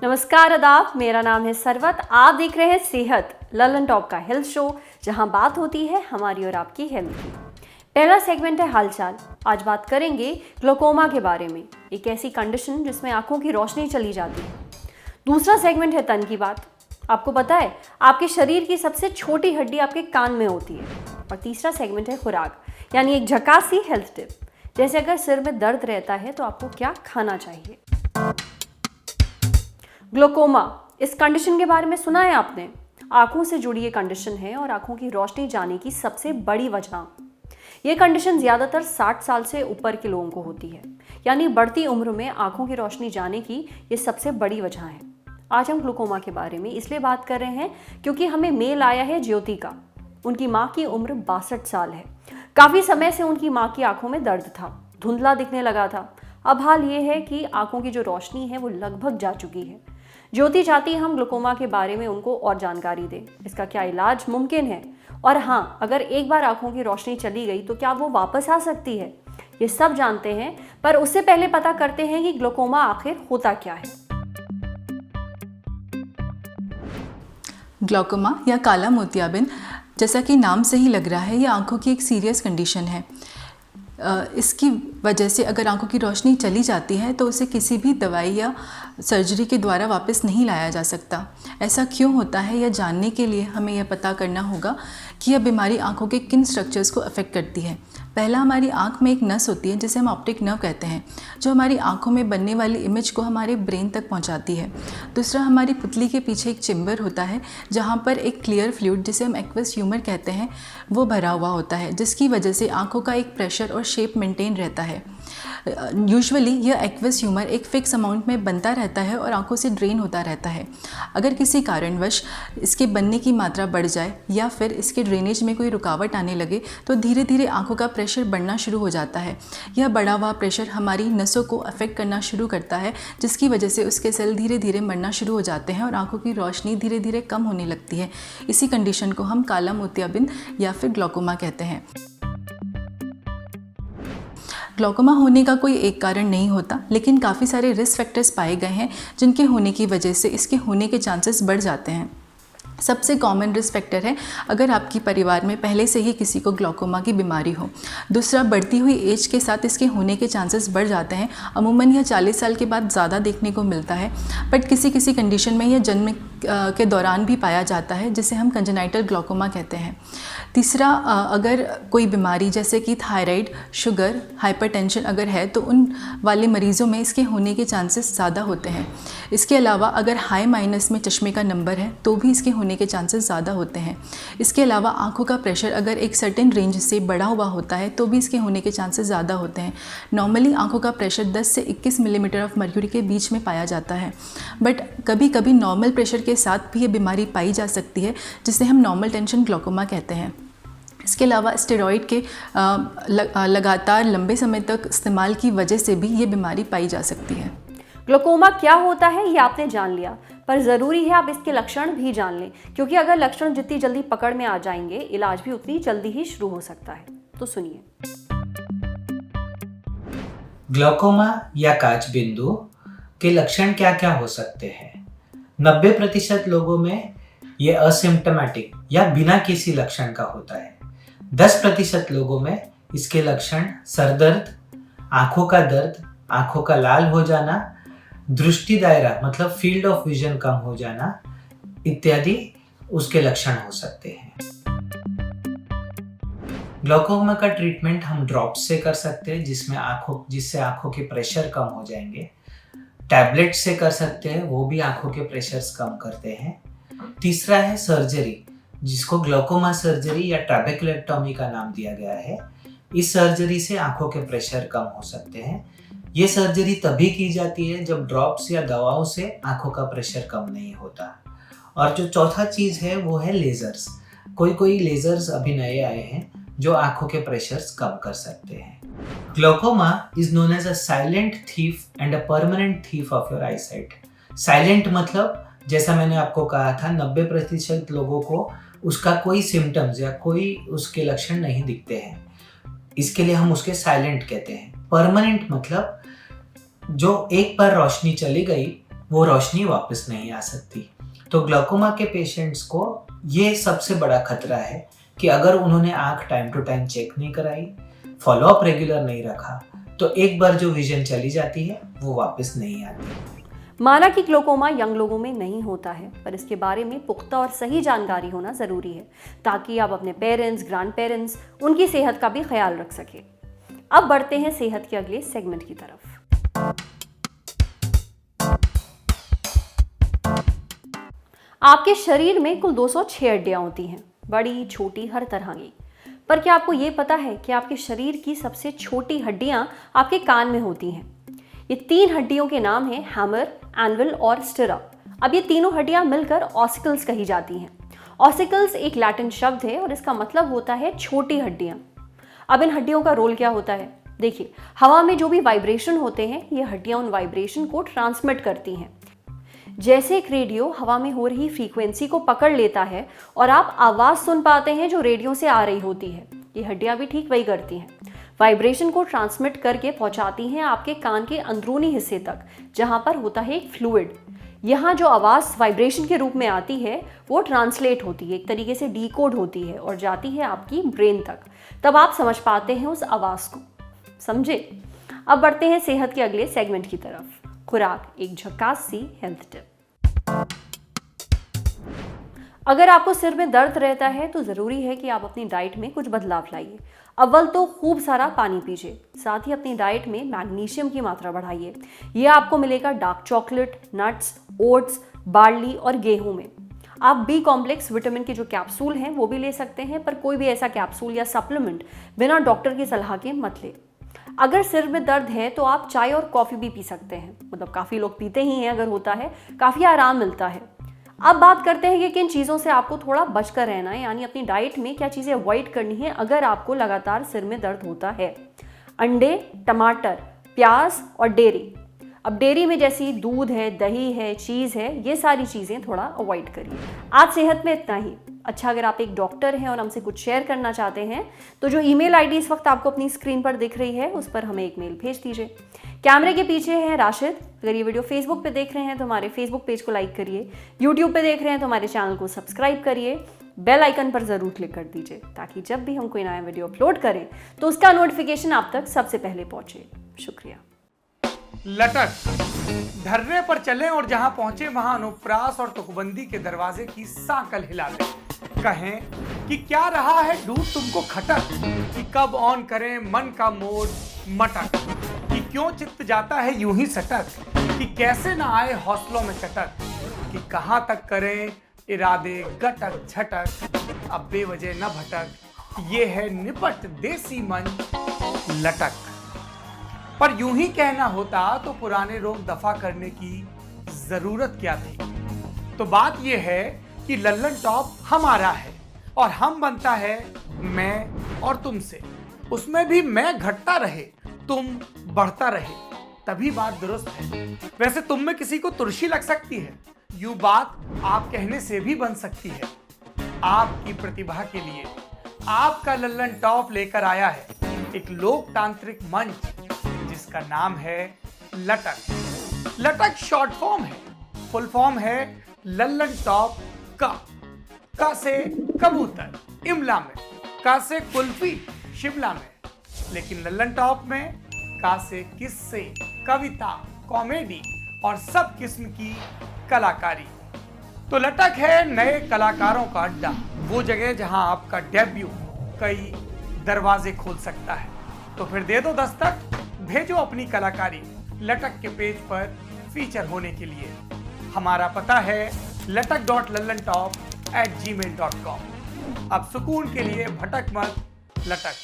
नमस्कार आदाब, मेरा नाम है सरवत। आप देख रहे हैं सेहत ललन टॉप का हेल्थ शो, जहां बात होती है हमारी और आपकी हेल्थ की। पहला सेगमेंट है हालचाल। आज बात करेंगे ग्लोकोमा के बारे में, एक ऐसी कंडीशन जिसमें आंखों की रोशनी चली जाती है। दूसरा सेगमेंट है तन की बात। आपको पता है आपके शरीर की सबसे छोटी हड्डी आपके कान में होती है। और तीसरा सेगमेंट है खुराक, यानी एक झकासी हेल्थ टिप, जैसे अगर सिर में दर्द रहता है तो आपको क्या खाना चाहिए। ग्लोकोमा, इस कंडीशन के बारे में सुना है आपने? आंखों से जुड़ी ये कंडीशन है और आंखों की रोशनी जाने की सबसे बड़ी वजह। ये कंडीशन ज़्यादातर 60 साल से ऊपर के लोगों को होती है, यानी बढ़ती उम्र में आंखों की रोशनी जाने की ये सबसे बड़ी वजह है। आज हम ग्लोकोमा के बारे में इसलिए बात कर रहे हैं क्योंकि हमें मेल आया है ज्योति का। उनकी माँ की उम्र 62 साल है। काफ़ी समय से उनकी माँ की आंखों में दर्द था, धुंधला दिखने लगा था। अब हाल ये है कि आंखों की जो रोशनी है वो लगभग जा चुकी है। ज्योति चाहती है हम ग्लोकोमा के बारे में उनको और जानकारी दें, इसका क्या इलाज मुमकिन है, और हाँ, अगर एक बार आंखों की रोशनी चली गई तो क्या वो वापस आ सकती है। ये सब जानते हैं, पर उससे पहले पता करते हैं कि ग्लोकोमा आखिर होता क्या है। ग्लोकोमा या काला मोतियाबिंद, जैसा कि नाम से ही लग रहा है, यह आंखों की एक सीरियस कंडीशन है। इसकी वजह से अगर आंखों की रोशनी चली जाती है तो उसे किसी भी दवाई या सर्जरी के द्वारा वापस नहीं लाया जा सकता। ऐसा क्यों होता है, यह जानने के लिए हमें यह पता करना होगा कि यह बीमारी आंखों के किन स्ट्रक्चर्स को अफेक्ट करती है। पहला, हमारी आंख में एक नस होती है जिसे हम ऑप्टिक नर्व कहते हैं, जो हमारी आंखों में बनने वाली इमेज को हमारे ब्रेन तक पहुंचाती है। दूसरा, हमारी पुतली के पीछे एक चेम्बर होता है जहां पर एक क्लियर फ्लूइड, जिसे हम एक्वस ह्यूमर कहते हैं, वो भरा हुआ होता है, जिसकी वजह से आंखों का एक प्रेशर और शेप मेंटेन रहता है। यूजुअली यह एक्वस ह्यूमर एक फिक्स अमाउंट में बनता रहता है और आंखों से ड्रेन होता रहता है। अगर किसी कारणवश इसके बनने की मात्रा बढ़ जाए या फिर इसके ड्रेनेज में कोई रुकावट आने लगे तो धीरे धीरे आंखों का प्रेशर बढ़ना शुरू हो जाता है। यह बढ़ा हुआ प्रेशर हमारी नसों को अफेक्ट करना शुरू करता है, जिसकी वजह से उसके सेल धीरे धीरे मरना शुरू हो जाते हैं और आंखों की रोशनी धीरे धीरे कम होने लगती है। इसी कंडीशन को हम काला मोतियाबिंद या फिर ग्लोकोमा कहते हैं। ग्लोकोमा होने का कोई एक कारण नहीं होता, लेकिन काफ़ी सारे रिस्क फैक्टर्स पाए गए हैं जिनके होने की वजह से इसके होने के चांसेस बढ़ जाते हैं। सबसे कॉमन रिस्क फैक्टर है अगर आपकी परिवार में पहले से ही किसी को ग्लोकोमा की बीमारी हो। दूसरा, बढ़ती हुई एज के साथ इसके होने के चांसेस बढ़ जाते हैं। अमूमन यह 40 साल के बाद ज़्यादा देखने को मिलता है, बट किसी किसी कंडीशन में यह जन्म के दौरान भी पाया जाता है, जिसे हम कंजेनाइटल ग्लोकोमा कहते हैं। तीसरा, अगर कोई बीमारी जैसे कि थायराइड, शुगर, हाइपरटेंशन अगर है तो उन वाले मरीज़ों में इसके होने के चांसेस ज़्यादा होते हैं। इसके अलावा अगर हाई माइनस में चश्मे का नंबर है तो भी इसके होने के चांसेस ज़्यादा होते हैं। इसके अलावा आंखों का प्रेशर अगर एक सर्टेन रेंज से बढ़ा हुआ होता है तो भी इसके होने के चांसेस ज़्यादा होते हैं। नॉर्मली आंखों का प्रेशर 10 से 21 मिलीमीटर ऑफ मर्क्यूरी के बीच में पाया जाता है, बट कभी कभी नॉर्मल प्रेशर के साथ भी ये बीमारी पाई जा सकती है, जिसे हम नॉर्मल टेंशन ग्लोकोमा कहते हैं। इसके अलावा स्टेरॉइड के लगातार लंबे समय तक इस्तेमाल की वजह से भी ये बीमारी पाई जा सकती है। ग्लोकोमा क्या होता है ये आपने जान लिया, पर ज़रूरी है आप इसके लक्षण भी जान लें, क्योंकि अगर लक्षण जितनी जल्दी पकड़ में आ जाएंगे, इलाज भी उतनी जल्दी ही शुरू हो सकता है। तो सुनिए। ग्लोकोमा या काच बिंदु के लक्षण क्या क्या हो सकते हैं? 90% लोगों में ये असिम्प्टोमेटिक या बिना किसी लक्षण का होता है। 10% लोगों में इसके लक्षण सरदर्द, आंखों का दर्द, आंखों का लाल हो जाना, दृष्टि दायरा मतलब फील्ड ऑफ विजन कम हो जाना इत्यादि उसके लक्षण हो सकते हैं। ग्लोकोमा का ट्रीटमेंट हम ड्रॉप्स से कर सकते हैं, जिससे आंखों के प्रेशर कम हो जाएंगे। टैबलेट से कर सकते हैं, वो भी आंखों के प्रेशर्स कम करते हैं। तीसरा है सर्जरी, जिसको ग्लोकोमा सर्जरी या ट्रैबेक्युलेक्टोमी का नाम दिया गया है। इस सर्जरी से आंखों के प्रेशर कम हो सकते हैं। ये सर्जरी तभी की जाती है जब ड्रॉप्स या दवाओं से आंखों का प्रेशर कम नहीं होता। और जो चौथा चीज है वो है लेजर्स। कोई लेजर्स अभी नए आए हैं जो आंखों के प्रेशर्स कम कर सकते हैं। Glaucoma is known as a silent thief and a permanent thief of your eyesight. Silent मतलब जैसा मैंने आपको कहा था, 90% लोगों को उसका कोई सिम्टम्स या कोई उसके लक्षण नहीं दिखते हैं। इसके लिए हम उसके साइलेंट कहते हैं। परमानेंट मतलब जो एक बार रोशनी चली गई वो रोशनी वापस नहीं आ सकती। तो ग्लाइकोमा के पेशेंट्स को ये सबसे बड़ा खतरा है कि अगर उन्होंने आंख टाइम टू टाइम चेक नहीं कराई, फॉलोअप रेगुलर नहीं रखा, तो एक बार जो विजन चली जाती है वो वापस नहीं आती। माना कि ग्लाइकोमा यंग लोगों में नहीं होता है, पर इसके बारे में पुख्ता और सही जानकारी होना ज़रूरी है ताकि आप अपने पेरेंट्स, ग्रैंड पेरेंट्स, उनकी सेहत का भी ख्याल रख सकें। अब बढ़ते हैं सेहत के अगले सेगमेंट की तरफ। आपके शरीर में कुल 206 हड्डियां होती हैं, बड़ी छोटी हर तरह की। पर क्या आपको ये पता है कि आपके शरीर की सबसे छोटी हड्डियां आपके कान में होती हैं? ये 3 हड्डियों के नाम हैं हैमर, एनविल और स्टिरअप। अब ये तीनों हड्डियां मिलकर ऑसिकल्स कही जाती हैं। ऑसिकल्स एक लैटिन शब्द है और इसका मतलब होता है छोटी हड्डियां। अब इन हड्डियों का रोल क्या होता है? देखिए, हवा में जो भी वाइब्रेशन होते हैं, ये हड्डियां उन वाइब्रेशन को ट्रांसमिट करती हैं। जैसे एक रेडियो हवा में हो रही फ्रीक्वेंसी को पकड़ लेता है और आप आवाज़ सुन पाते हैं जो रेडियो से आ रही होती है, ये हड्डियां भी ठीक वही करती हैं। वाइब्रेशन को ट्रांसमिट करके पहुंचाती हैं आपके कान के अंदरूनी हिस्से तक, जहां पर होता है एक फ्लूइड। यहाँ जो आवाज़ वाइब्रेशन के रूप में आती है वो ट्रांसलेट होती है, एक तरीके से डीकोड होती है और जाती है आपकी ब्रेन तक। तब आप समझ पाते हैं उस आवाज़ को। समझे? अब बढ़ते हैं सेहत के अगले सेगमेंट की तरफ। खुराक, एक झकास सी हेल्थ टिप। अगर आपको सिर में दर्द रहता है तो ज़रूरी है कि आप अपनी डाइट में कुछ बदलाव लाइए। अव्वल तो खूब सारा पानी पीजिए, साथ ही अपनी डाइट में मैग्नीशियम की मात्रा बढ़ाइए। यह आपको मिलेगा dark chocolate, nuts, oats, barley और गेहूं में। आप बी कॉम्प्लेक्स विटामिन के जो कैप्सूल हैं वो भी ले सकते हैं, पर कोई भी ऐसा कैप्सूल या सप्लीमेंट बिना डॉक्टर की सलाह के मत ले। अगर सिर में दर्द है तो आप चाय और कॉफ़ी भी पी सकते हैं, मतलब काफ़ी लोग पीते ही हैं। अगर होता है, काफ़ी आराम मिलता है। अब बात करते हैं कि किन चीज़ों से आपको थोड़ा बचकर रहना है, यानी अपनी डाइट में क्या चीज़ें अवॉइड करनी है अगर आपको लगातार सिर में दर्द होता है। अंडे, टमाटर, प्याज और डेयरी। अब डेयरी में जैसी दूध है, दही है, चीज़ है, ये सारी चीज़ें थोड़ा अवॉइड करिए। आज सेहत में इतना ही। अच्छा, अगर आप एक डॉक्टर हैं और हमसे कुछ शेयर करना चाहते हैं तो जो ईमेल आईडी इस वक्त आपको अपनी स्क्रीन पर दिख रही है उस पर हमें एक मेल भेज दीजिए। कैमरे के पीछे है राशिद। अगर ये वीडियो फेसबुक पे देख रहे हैं तो हमारे फेसबुक पेज को लाइक करिए, यूट्यूब पे देख रहे हैं तो हमारे चैनल को सब्सक्राइब करिए, बेल आइकन पर ज़रूर क्लिक कर दीजिए ताकि जब भी हम कोई नया वीडियो अपलोड करें तो उसका नोटिफिकेशन आप तक सबसे पहले पहुँचे। शुक्रिया। लटक, धरने पर चले और जहां पहुंचे वहां अनुप्रास और तुकबंदी के दरवाजे की सांकल हिला दे। कहें कि क्या रहा है ढूंढ तुमको खटक, कि कब ऑन करें मन का मोड मटक, कि क्यों चित्त जाता है यूं ही सटक, कि कैसे ना आए हौसलों में चटक, कि कहां तक करें इरादे गटक झटक, अब बेवजह न भटक, ये है निपट देसी मन लटक। पर यूं ही कहना होता तो पुराने रोग दफा करने की जरूरत क्या थी। तो बात यह है कि लल्लन टॉप हमारा है और हम बनता है मैं और तुमसे। उसमें भी मैं घटता रहे, तुम बढ़ता रहे, तभी बात दुरुस्त है। वैसे तुम में किसी को तुरशी लग सकती है, यूं बात आप कहने से भी बन सकती है। आपकी प्रतिभा के लिए आपका लल्लन टॉप लेकर आया है एक लोकतांत्रिक मंच जिसका नाम है लटक। लटक शॉर्ट फॉर्म है, फुल फॉर्म है लल्लन टॉप का से कबूतर इमला में, का से कुल्फी शिमला में, लेकिन लल्लन टॉप में का से किस्से, कविता, कॉमेडी और सब किस्म की कलाकारी। तो लटक है नए कलाकारों का अड्डा, वो जगह जहां आपका डेब्यू कई दरवाजे खोल सकता है। तो फिर दे दो दस्तक, भेजो अपनी कलाकारी लटक के पेज पर फीचर होने के लिए। हमारा पता है latak.lallantop@gmail.com। अब सुकून के लिए भटक मत, लटक।